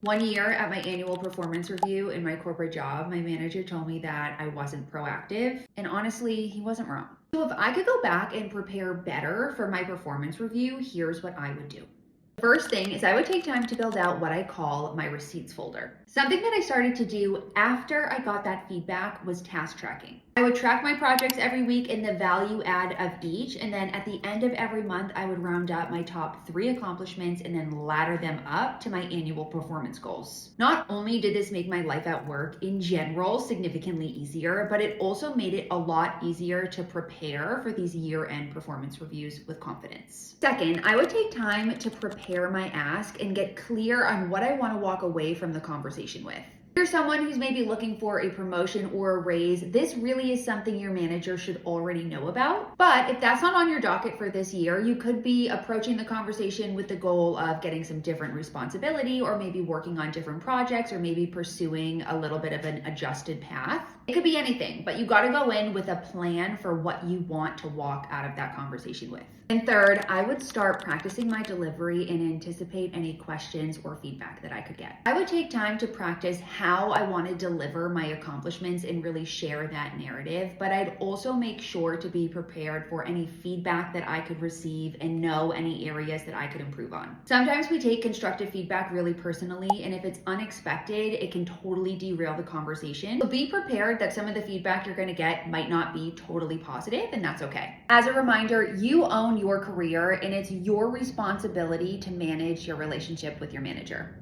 One year at my annual performance review in my corporate job, my manager told me that I wasn't proactive, and honestly, he wasn't wrong. So if I could go back and prepare better for my performance review, here's what I would do. First thing is I would take time to build out what I call my receipts folder. Something that I started to do after I got that feedback was task tracking. I would track my projects every week and the value add of each, and then at the end of every month, I would round up my top 3 accomplishments and then ladder them up to my annual performance goals. Not only did this make my life at work in general significantly easier, but it also made it a lot easier to prepare for these year-end performance reviews with confidence. Second, I would take time to prepare my ask and get clear on what I want to walk away from the conversation with. If you're someone who's maybe looking for a promotion or a raise, this really is something your manager should already know about. But if that's not on your docket for this year, you could be approaching the conversation with the goal of getting some different responsibility, or maybe working on different projects, or maybe pursuing a little bit of an adjusted path. It could be anything, but you got to go in with a plan for what you want to walk out of that conversation with. And third, I would start practicing my delivery and anticipate any questions or feedback that I could get. I would take time to practice how I want to deliver my accomplishments and really share that narrative, but I'd also make sure to be prepared for any feedback that I could receive and know any areas that I could improve on. Sometimes we take constructive feedback really personally, and if it's unexpected, it can totally derail the conversation. So be prepared that some of the feedback you're going to get might not be totally positive, and that's okay. As a reminder, you own your career, and it's your responsibility to manage your relationship with your manager.